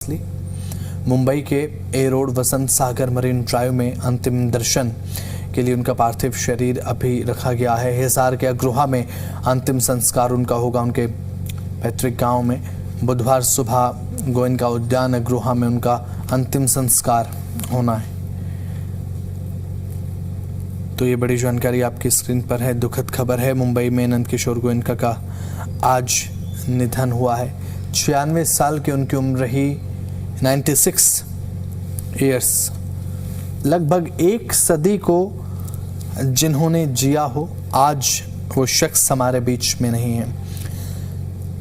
ली। मुंबई के ए रोड वसंत सागर marine drive में अंतिम दर्शन के लिए उनका पार्थिव शरीर अभी रखा गया है। हिसार के अग्रोहा में अंतिम संस्कार उनका होगा उनके पैतृक गांव में। बुधवार सुबह गोयनका उद्यान अग्रोहा में उनका अंतिम संस्कार होना है। तो ये बड़ी जानकारी आपकी स्क्रीन पर है। दुखद खबर है, मुंबई में नंदकिशोर गोयनका का आज निधन हुआ है। 96 साल की उनकी उम्र रही, 96 ईयर्स। लगभग एक सदी को जिन्होंने जिया हो, आज वो शख्स हमारे बीच में नहीं है।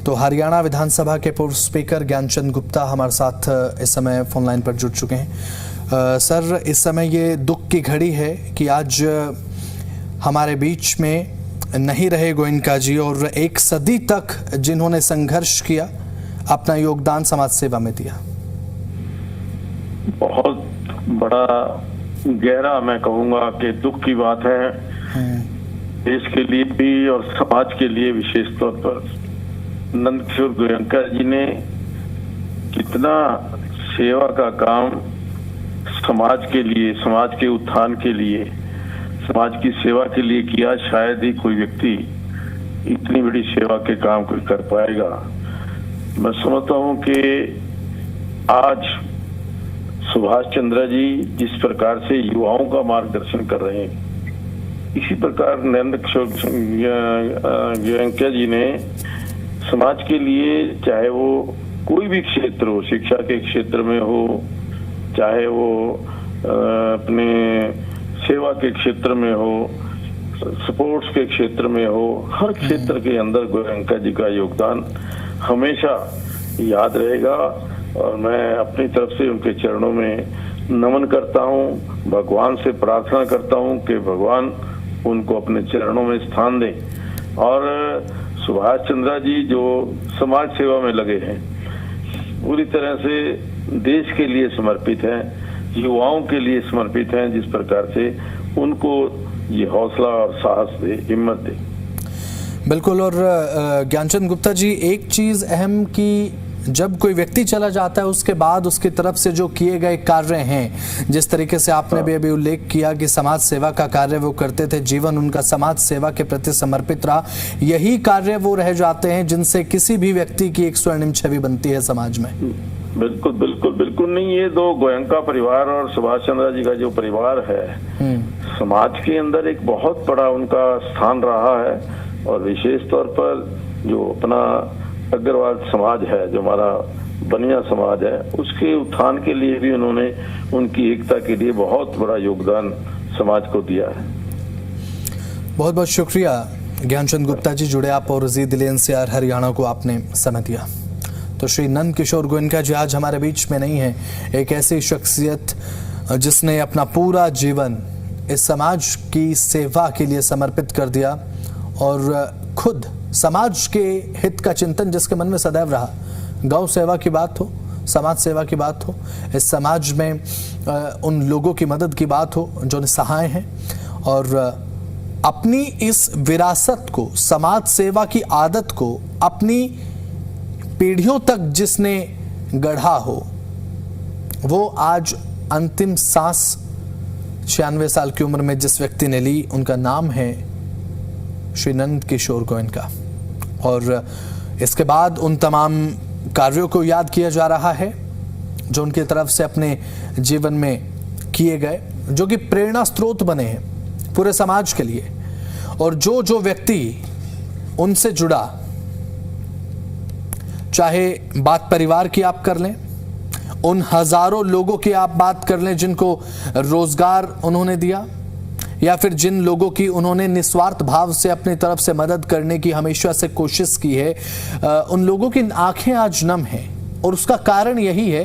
तो हरियाणा विधानसभा के पूर्व स्पीकर ज्ञानचंद गुप्ता हमारे साथ इस समय फोन लाइन पर जुड़ चुके हैं। सर, इस समय ये दुख की घड़ी है कि आज हमारे बीच में नहीं रहे गोयनका जी, और एक सदी तक जिन्होंने संघर्ष किया, अपना योगदान समाज सेवा में दिया। बहुत बड़ा गहरा मैं कहूँगा कि दुख की बात है, देश के लिए भी और समाज के लिए विशेष तौर पर। नंदकिशोर गोयनका जी ने कितना सेवा का काम समाज के लिए, समाज के उत्थान के लिए, समाज की सेवा के लिए किया। शायद ही कोई व्यक्ति इतनी बड़ी सेवा के काम को कर पाएगा। मैं समझता हूँ कि आज सुभाष चंद्र जी जिस प्रकार से युवाओं का मार्गदर्शन कर रहे हैं, इसी प्रकार नंदकिशोर गोयनका जी ने समाज के लिए, चाहे वो कोई भी क्षेत्र हो, शिक्षा के क्षेत्र में हो, चाहे वो अपने सेवा के क्षेत्र में हो, स्पोर्ट्स के क्षेत्र में हो, हर क्षेत्र के अंदर गोयनका जी का योगदान हमेशा याद रहेगा। और मैं अपनी तरफ से उनके चरणों में नमन करता हूँ, भगवान से प्रार्थना करता हूँ कि भगवान उनको अपने चरणों में स्थान दें। और सुभाष चंद्र जी जो समाज सेवा में लगे हैं, पूरी तरह से देश के लिए समर्पित हैं, युवाओं के लिए समर्पित हैं, जिस प्रकार से उनको ये हौसला और साहस दे, हिम्मत दे। बिल्कुल। और ज्ञानचंद गुप्ता जी, एक चीज अहम कि जब कोई व्यक्ति चला जाता है उसके बाद उसकी तरफ से जो किए गए कार्य हैं, जिस तरीके से आपने भी अभी उल्लेख किया कि समाज सेवा का कार्य वो करते थे, जीवन उनका समाज सेवा के प्रति समर्पित रहा, यही कार्य वो रह जाते हैं जिनसे किसी भी व्यक्ति की एक स्वर्णिम छवि बनती है समाज में। बिल्कुल बिल्कुल बिल्कुल नहीं। ये दो गोयनका परिवार और सुभाष चंद्र जी का जो परिवार है, समाज के अंदर एक बहुत बड़ा उनका स्थान रहा है। और विशेष तौर पर जो अपना अग्रवाल समाज है, जो हमारा बनिया समाज है, उसके उत्थान के लिए भी उन्होंने उनकी एकता के लिए बहुत बड़ा योगदान समाज को दिया है। बहुत बहुत शुक्रिया ज्ञानचंद गुप्ता जी, जुड़े आप और जी दिल्ली NCR हरियाणा को आपने समय दिया। तो श्री नंदकिशोर गोयनका जी आज हमारे बीच में नहीं है, एक ऐसी शख्सियत जिसने अपना पूरा जीवन इस समाज की सेवा के लिए समर्पित कर दिया और खुद समाज के हित का चिंतन जिसके मन में सदैव रहा। गौ सेवा की बात हो, समाज सेवा की बात हो, इस समाज में उन लोगों की मदद की बात हो जो निसहाय हैं, और अपनी इस विरासत को, समाज सेवा की आदत को अपनी पीढ़ियों तक जिसने गढ़ा हो, वो आज अंतिम सांस 96 साल की उम्र में जिस व्यक्ति ने ली, उनका नाम है श्री नंदकिशोर गोयनका। और इसके बाद उन तमाम कार्यों को याद किया जा रहा है जो उनकी तरफ से अपने जीवन में किए गए, जो कि प्रेरणा स्रोत बने हैं पूरे समाज के लिए। और जो व्यक्ति उनसे जुड़ा, चाहे बात परिवार की आप कर लें, उन हजारों लोगों की आप बात कर लें जिनको रोजगार उन्होंने दिया, या फिर जिन लोगों की उन्होंने निस्वार्थ भाव से अपनी तरफ से मदद करने की हमेशा से कोशिश की है, उन लोगों की आंखें आज नम हैं। और उसका कारण यही है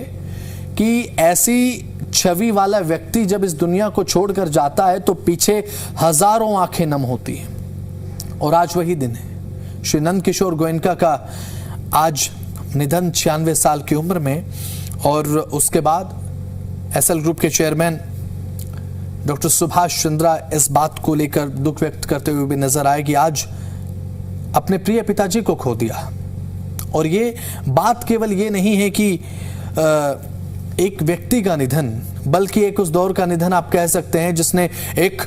कि ऐसी छवि वाला व्यक्ति जब इस दुनिया को छोड़कर जाता है तो पीछे हजारों आंखें नम होती हैं। और आज वही दिन है। श्री नंदकिशोर गोयनका का आज निधन 96 साल की उम्र में। और उसके बाद एसएल ग्रुप के चेयरमैन डॉक्टर सुभाष चंद्रा इस बात को लेकर दुख व्यक्त करते हुए भी नजर आए कि आज अपने प्रिय पिताजी को खो दिया। और ये बात केवल ये नहीं है कि एक व्यक्ति का निधन, बल्कि एक उस दौर का निधन आप कह सकते हैं जिसने एक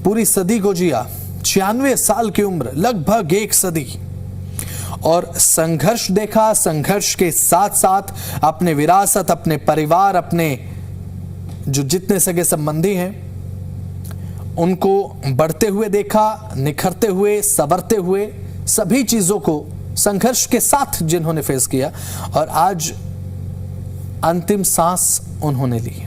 पूरी सदी को जिया, 96 साल की उम्र, लगभग एक सदी, और संघर्ष देखा। संघर्ष के साथ साथ अपने विरासत, अपने परिवार, अपने जो जितने सगे संबंधी हैं उनको बढ़ते हुए देखा, निखरते हुए, संवरते हुए, सभी चीजों को संघर्ष के साथ जिन्होंने फेस किया, और आज अंतिम सांस उन्होंने ली।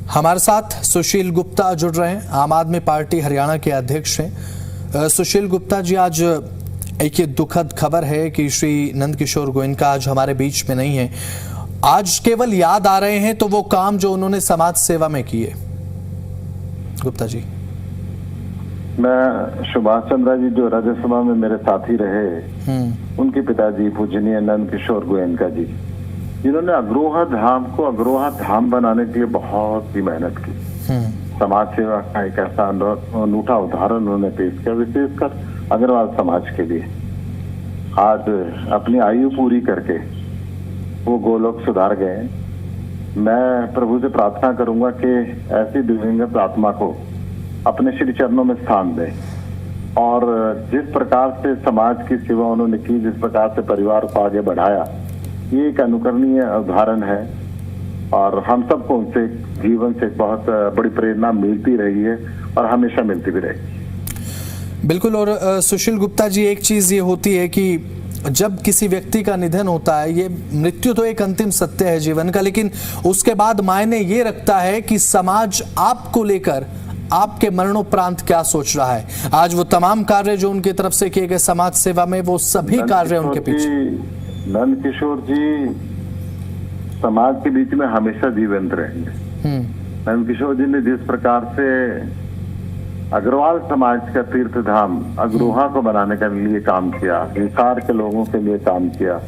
हमारे साथ सुशील गुप्ता जुड़ रहे हैं, आम आदमी पार्टी हरियाणा के अध्यक्ष हैं। सुशील गुप्ता जी, आज एक ये दुखद खबर है कि श्री नंदकिशोर गोयनका आज हमारे बीच में नहीं है। आज केवल याद आ रहे हैं तो वो काम जो उन्होंने समाज सेवा में किए। गुप्ता जी, मैं सुभाष चंद्रा जी जो राज्यसभा में मेरे साथी रहे, उनके पिताजी पूजनीय नंदकिशोर गोयनका जी, जिन्होंने अग्रोहा धाम को अग्रोहा धाम बनाने के लिए बहुत ही मेहनत की। समाज सेवा का एक ऐसा अनूठा उदाहरण उन्होंने पेश किया, विशेषकर अग्रवाल समाज के लिए। आज अपनी आयु पूरी करके वो गोलोक सुधार गए। मैं प्रभु से प्रार्थना करूंगा कि ऐसी दिवंगत आत्मा को अपने श्री चरणों में स्थान दे, और जिस प्रकार से समाज की सेवा उन्होंने की, जिस प्रकार से परिवार को आगे बढ़ाया, ये एक अनुकरणीय उदाहरण है, और हम सबको उनसे जीवन से बहुत बड़ी प्रेरणा मिलती रही है और हमेशा मिलती भी रहेगी। बिल्कुल। और सुशील गुप्ता जी, एक चीज ये होती है कि जब किसी व्यक्ति का निधन होता है, ये मृत्यु तो एक अंतिम सत्य है जीवन का, लेकिन उसके बाद मायने ये रखता है कि समाज आपको लेकर आपके मरणोपरांत क्या सोच रहा है। आज वो तमाम कार्य जो उनकी तरफ से किए गए समाज सेवा में, वो सभी कार्य उनके पीछे। नंदकिशोर जी समाज के बीच में हमेशा जीवंत रहेंगे। नंदकिशोर जी ने जिस प्रकार से अग्रवाल समाज का तीर्थ धाम अग्रोहा को बनाने के लिए काम किया, हिसार के लोगों के लिए काम किया,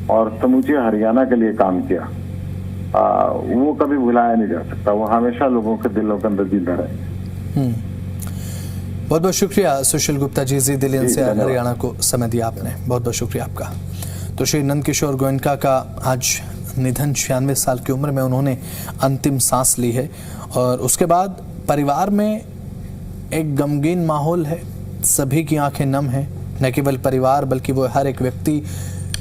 और समूचे हरियाणा के लिए काम किया, वो कभी भुलाया नहीं जा सकता। वो हमेशा लोगों के दिलों के अंदर जिंदा रहे। बहुत बहुत शुक्रिया सुशील गुप्ता जी, जी दिल से हरियाणा को समय दिया आपने, बहुत बहुत शुक्रिया आपका। तो श्री नंदकिशोर गोयनका का आज निधन, 96 साल की उम्र में उन्होंने अंतिम सांस ली है, और उसके बाद परिवार में एक गमगीन माहौल है, सभी की आंखें नम हैं। न केवल परिवार बल्कि वो हर एक व्यक्ति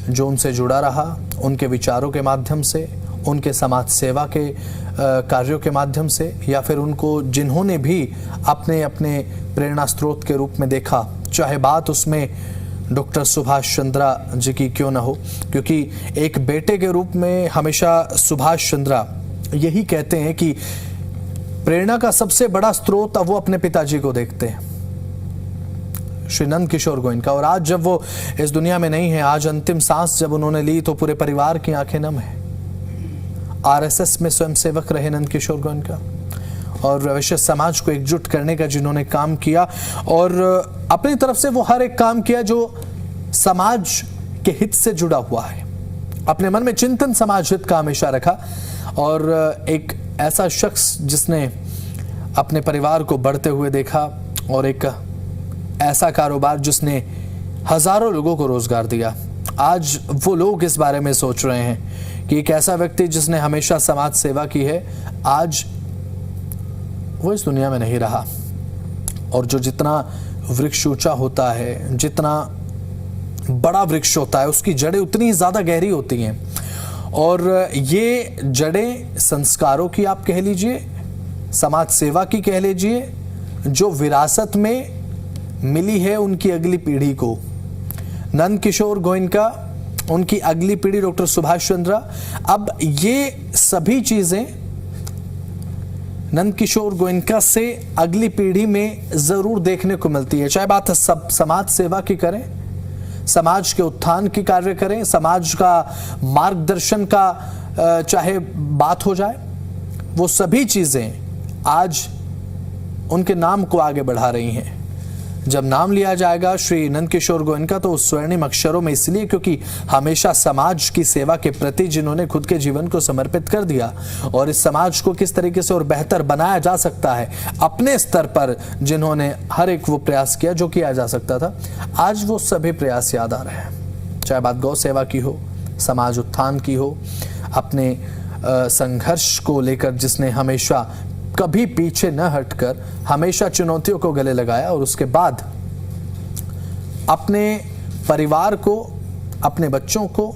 जो उनसे जुड़ा रहा, उनके विचारों के माध्यम से, उनके समाज सेवा के कार्यों के माध्यम से, या फिर उनको जिन्होंने भी अपने अपने प्रेरणा स्रोत के रूप में देखा, चाहे बात उसमें डॉक्टर सुभाष चंद्रा जी की क्यों न हो, क्योंकि एक बेटे के रूप में हमेशा सुभाष चंद्रा यही कहते हैं कि प्रेरणा का सबसे बड़ा स्रोत अब वो अपने पिताजी को देखते हैं, श्री नंदकिशोर गोयनका। और आज जब वो इस दुनिया में नहीं है, आज अंतिम सांस जब उन्होंने ली, तो पूरे परिवार की आंखें नम है। आरएसएस में स्वयंसेवक रहे नंदकिशोर गोयनका, और वैश्य समाज को एकजुट करने का जिन्होंने काम किया, और अपनी तरफ से वो हर एक काम किया जो समाज के हित से जुड़ा हुआ है। अपने मन में चिंतन समाज हित का हमेशा रखा, और एक ऐसा शख्स जिसने अपने परिवार को बढ़ते हुए देखा, और एक ऐसा कारोबार जिसने हजारों लोगों को रोजगार दिया। आज वो लोग इस बारे में सोच रहे हैं कि एक ऐसा व्यक्ति जिसने हमेशा समाज सेवा की है, आज वो इस दुनिया में नहीं रहा। और जो जितना वृक्ष ऊंचा होता है, जितना बड़ा वृक्ष होता है, उसकी जड़ें उतनी ही ज्यादा गहरी होती हैं, और ये जड़ें संस्कारों की आप कह लीजिए, समाज सेवा की कह लीजिए, जो विरासत में मिली है उनकी अगली पीढ़ी को। नंदकिशोर गोयनका, उनकी अगली पीढ़ी डॉक्टर सुभाष चंद्रा, अब ये सभी चीजें नंदकिशोर गोयनका से अगली पीढ़ी में जरूर देखने को मिलती है। चाहे बात सब समाज सेवा की करें, समाज के उत्थान की कार्य करें, समाज का मार्गदर्शन का चाहे बात हो जाए, वो सभी चीजें आज उनके नाम को आगे बढ़ा रही हैं। जब नाम लिया जाएगा श्री नंदकिशोर गोयनका तो उस स्वर्णिम अक्षरों में इसलिए क्योंकि हमेशा समाज की सेवा के प्रति जिन्होंने खुद के जीवन को समर्पित कर दिया और इस समाज को किस तरीके से और बेहतर बनाया जा सकता है अपने स्तर पर जिन्होंने हर एक वो प्रयास किया जो किया जा सकता था, आज वो सभी प्रयास याद आ रहे हैं। चाहे बात गौ सेवा की हो, समाज उत्थान की हो, अपने संघर्ष को लेकर जिसने हमेशा कभी पीछे न हटकर हमेशा चुनौतियों को गले लगाया और उसके बाद अपने परिवार को, अपने बच्चों को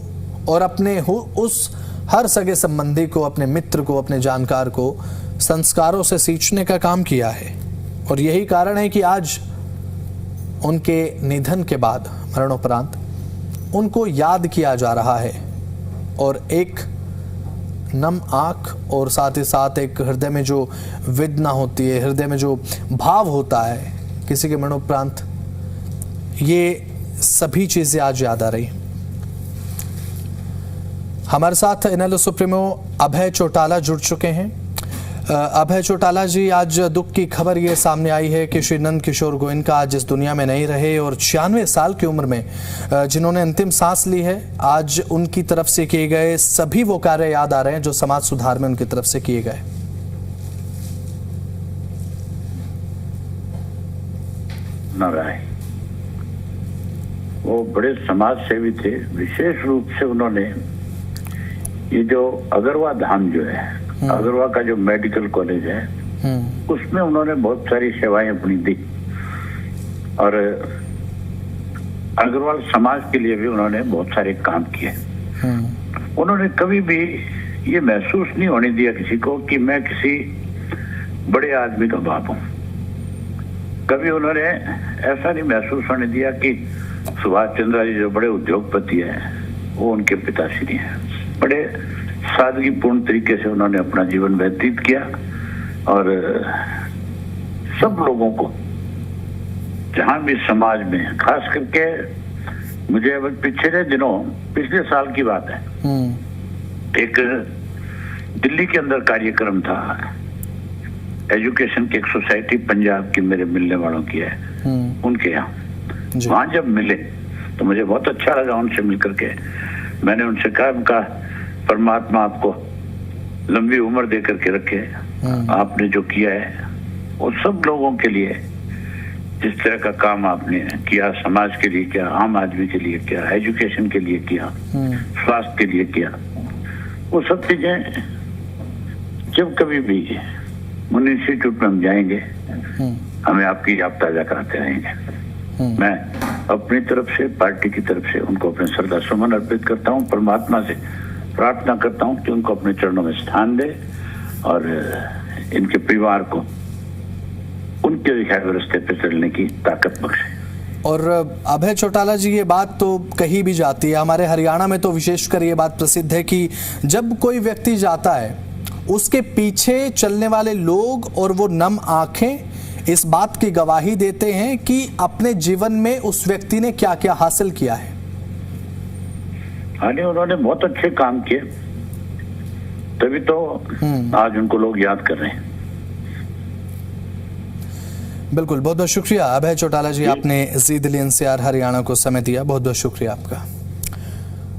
और अपने उस हर सगे संबंधी को, अपने मित्र को, अपने जानकार को संस्कारों से सींचने का काम किया है। और यही कारण है कि आज उनके निधन के बाद, मरणोपरांत, उनको याद किया जा रहा है और एक नम आंख और साथ ही साथ एक हृदय में जो वेदना होती है, हृदय में जो भाव होता है किसी के मरणोपरांत, ये सभी चीजें आज याद आ रही। हमारे साथ इनेलो सुप्रीमो अभय चौटाला जुड़ चुके हैं। अभय चौटाला जी, आज दुख की खबर ये सामने आई है कि श्री नंदकिशोर गोयनका आज इस दुनिया में नहीं रहे और 96 साल की उम्र में जिन्होंने अंतिम सांस ली है, आज उनकी तरफ से किए गए सभी वो कार्य याद आ रहे हैं जो समाज सुधार में उनकी तरफ से किए गए। वो बड़े समाज सेवी थे। विशेष रूप से उन्होंने ये जो अगरवा धाम जो है, अगरवा का जो मेडिकल कॉलेज है, उसमें उन्होंने बहुत सारी सेवाएं अपनी दी और अग्रवाल समाज के लिए भी उन्होंने बहुत सारे काम किए। उन्होंने कभी भी ये महसूस नहीं होने दिया किसी को कि मैं किसी बड़े आदमी का बाप हूं। कभी उन्होंने ऐसा नहीं महसूस होने दिया कि सुभाष चंद्र जी जो बड़े उद्योगपति हैं वो उनके पिताश्री हैं। बड़े सादगीपूर्ण तरीके से उन्होंने अपना जीवन व्यतीत किया और सब लोगों को जहां भी समाज में, खास करके मुझे अब पिछले दिनों, पिछले साल की बात है, एक दिल्ली के अंदर कार्यक्रम था, एजुकेशन की एक सोसाइटी पंजाब की मेरे मिलने वालों की है, उनके यहाँ। वहां जब मिले तो मुझे बहुत अच्छा लगा उनसे मिलकर के। मैंने उनसे कहा परमात्मा आपको लंबी उम्र दे करके रखे, आपने जो किया है वो सब लोगों के लिए, जिस तरह का काम आपने किया, समाज के लिए किया, आम आदमी के लिए किया, एजुकेशन के लिए किया, स्वास्थ्य के लिए किया, वो सब चीजें जब कभी भी मुनि इंस्टीट्यूट में हम जाएंगे हमें आपकी याद ताजा कराते रहेंगे। मैं अपनी तरफ से, पार्टी की तरफ से उनको अपने श्रद्धा सुमन अर्पित करता हूँ। परमात्मा से प्रार्थना करता हूँ कि उनको अपने चरणों में स्थान दे और इनके परिवार को उनके दिखाए हुए रास्ते पे चलने की ताकत बख्शे। और अभय चौटाला जी, ये बात तो कही भी जाती है, हमारे हरियाणा में तो विशेषकर ये बात प्रसिद्ध है कि जब कोई व्यक्ति जाता है उसके पीछे चलने वाले लोग और वो नम आंखें इस बात की गवाही देते हैं कि अपने जीवन में उस व्यक्ति ने क्या क्या हासिल किया है। हाँ, उन्होंने बहुत अच्छे काम किए, तभी तो आज उनको लोग याद कर रहे हैं। बिल्कुल, बहुत बहुत शुक्रिया अभय चौटाला जी, आपने जी दिल्ली एनसीआर हरियाणा को समय दिया, बहुत बहुत शुक्रिया आपका।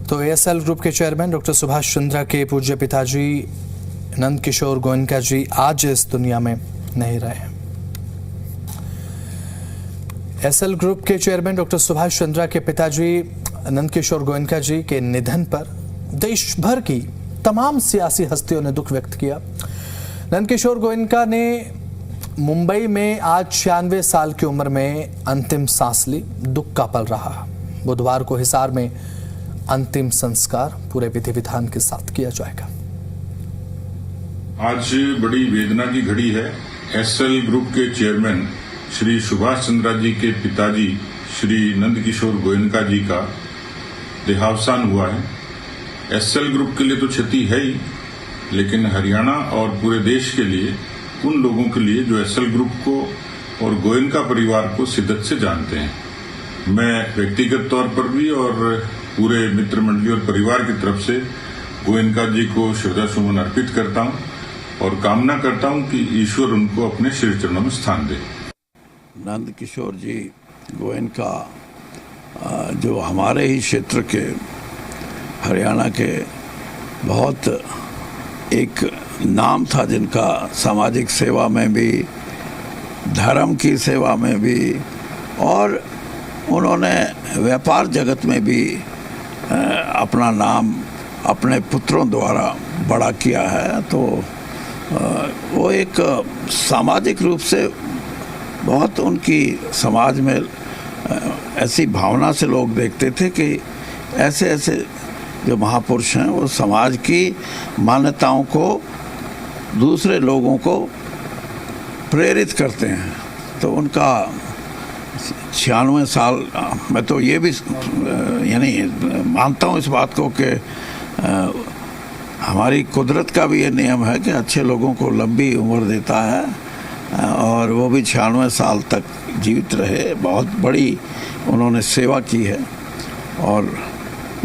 तो एएसएल ग्रुप के चेयरमैन डॉक्टर सुभाष चंद्रा के पूज्य पिताजी नंदकिशोर गोयनका जी आज इस दुनिया में नहीं रहे। एएसएल ग्रुप के चेयरमैन डॉक्टर सुभाष चंद्रा के पिताजी नंदकिशोर गोयनका जी के निधन पर देश भर की तमाम सियासी हस्तियों ने दुख व्यक्त किया। नंदकिशोर गोयनका ने मुंबई में आज 96 साल की उम्र में अंतिम सांस ली। दुख का पल रहा। बुधवार को हिसार में अंतिम संस्कार पूरे विधि विधान के साथ किया जाएगा। आज बड़ी वेदना की घड़ी है। एएसएल ग्रुप के चेयरमैन श्री सुभाष चंद्रा जी के पिताजी श्री नंदकिशोर गोयनका जी का देहावसान हुआ है। एएसएल ग्रुप के लिए तो क्षति है ही, लेकिन हरियाणा और पूरे देश के लिए, उन लोगों के लिए जो एएसएल ग्रुप को और गोयनका परिवार को शिद्दत से जानते हैं। मैं व्यक्तिगत तौर पर भी और पूरे मित्र मंडली और परिवार की तरफ से गोयनका जी को श्रद्धा सुमन अर्पित करता हूं और कामना करता हूं कि ईश्वर उनको अपने श्री चरणों में स्थान दे। नंद किशोर जी गोयनका जो हमारे ही क्षेत्र के हरियाणा के बहुत एक नाम था, जिनका सामाजिक सेवा में भी, धर्म की सेवा में भी, और उन्होंने व्यापार जगत में भी अपना नाम अपने पुत्रों द्वारा बड़ा किया है। तो वो एक सामाजिक रूप से बहुत उनकी समाज में ऐसी भावना से लोग देखते थे कि ऐसे ऐसे जो महापुरुष हैं वो समाज की मान्यताओं को दूसरे लोगों को प्रेरित करते हैं। तो उनका 96 साल, मैं तो ये भी यानी मानता हूँ इस बात को कि हमारी कुदरत का भी ये नियम है कि अच्छे लोगों को लंबी उम्र देता है, और वो भी 96 साल तक जीवित रहे। बहुत बड़ी उन्होंने सेवा की है, और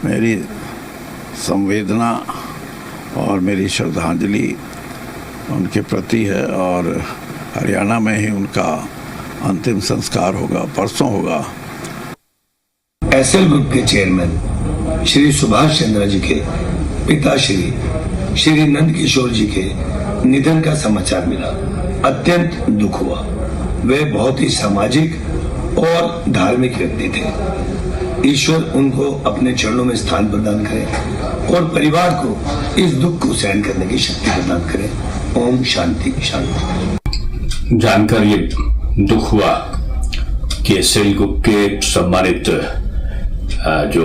मेरी संवेदना और मेरी श्रद्धांजलि उनके प्रति है। और हरियाणा में ही उनका अंतिम संस्कार होगा, परसों होगा। एसएल ग्रुप के चेयरमैन श्री सुभाष चंद्र जी के पिता श्री नंद किशोर जी के निधन का समाचार मिला। अत्यंत दुख हुआ। वे बहुत ही सामाजिक और धार्मिक व्यक्ति थे। ईश्वर उनको अपने चरणों में स्थान प्रदान करे और परिवार को इस दुख को सहन करने की शक्ति प्रदान करे। ओम शांति शांति। जानकर ये दुख हुआ कि एसएल ग्रुप के सम्मानित जो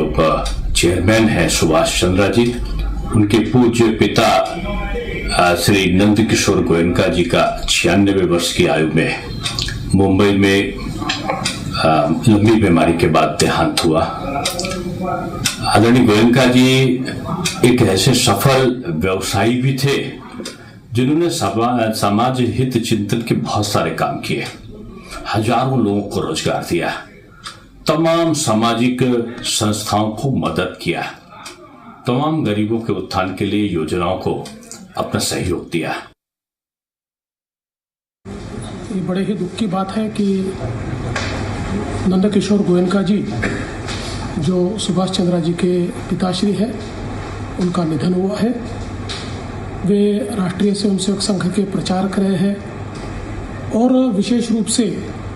चेयरमैन हैं सुभाष चंद्र जी, उनके पूज्य पिता श्री नंद किशोर गोयनका जी का 96 वर्ष की आयु में मुंबई में लंबी बीमारी के बाद देहांत हुआ। आदरणीय गोयनका जी एक ऐसे सफल व्यवसायी भी थे जिन्होंने समाज हित चिंतन के बहुत सारे काम किए, हजारों लोगों को रोजगार दिया, तमाम सामाजिक संस्थाओं को मदद किया, तमाम गरीबों के उत्थान के लिए योजनाओं को अपना सहयोग दिया। ये बड़े ही दुख की बात है कि नंद किशोर गोयनका जी जो सुभाष चंद्र जी के पिताश्री है, उनका निधन हुआ है। वे राष्ट्रीय स्वयंसेवक संघ के प्रचारक रहे हैं और विशेष रूप से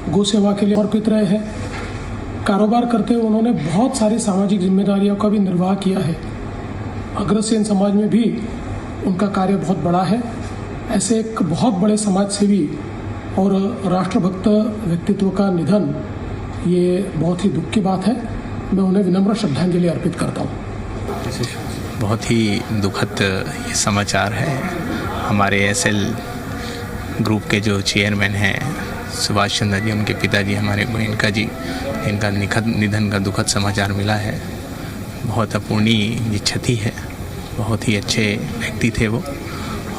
गौ सेवा के लिए समर्पित रहे हैं। कारोबार करते हुए उन्होंने बहुत सारी सामाजिक जिम्मेदारियों का भी निर्वाह किया है। अग्रसेन समाज में भी उनका कार्य बहुत बड़ा है। ऐसे एक बहुत बड़े समाज सेवी और राष्ट्रभक्त व्यक्तित्व का निधन ये बहुत ही दुख की बात है। मैं उन्हें विनम्र श्रद्धांजलि अर्पित करता हूँ। बहुत ही दुखद ये समाचार है। हमारे एसएल ग्रुप के जो चेयरमैन हैं सुभाष चंद्र जी, उनके पिताजी हमारे गोयनका जी, इनका निधन का दुखद समाचार मिला है। बहुत अपूर्णीय क्षति है। बहुत ही अच्छे व्यक्ति थे वो,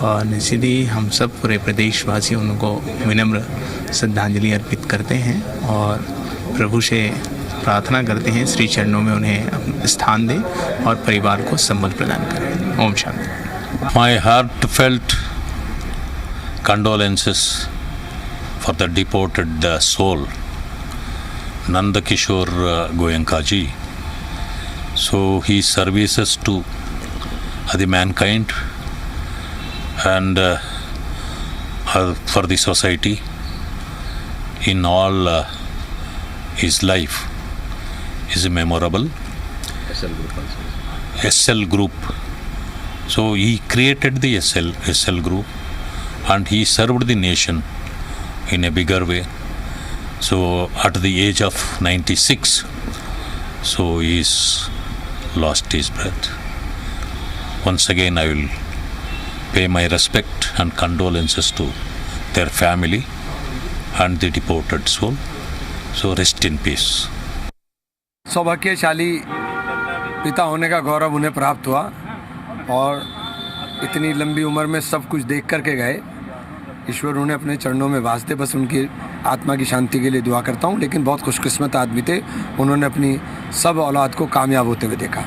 और निश्चित ही हम सब पूरे प्रदेशवासी उनको विनम्र श्रद्धांजलि अर्पित करते हैं और प्रभु से प्रार्थना करते हैं श्री चरणों में उन्हें स्थान दे और परिवार को संबल प्रदान करें। Om Shanti. My heartfelt condolences for the deported soul Nanda Kishore Goenka ji. So his services to the mankind and for the society in all his life is memorable. SL Group. So he created the SL Group and he served the nation in a bigger way. So at the age of 96, so he's lost his breath. Once again I will pay my respect and condolences to their family and the deported soul. So rest in peace. सौभाग्यशाली पिता होने का गौरव उन्हें प्राप्त हुआ और इतनी लंबी उम्र में सब कुछ देख करके गए। ईश्वर उन्हें अपने चरणों में वास दे, बस उनकी आत्मा की शांति के लिए दुआ करता हूँ। लेकिन बहुत खुशकिस्मत आदमी थे, उन्होंने अपनी सब औलाद को कामयाब होते हुए देखा।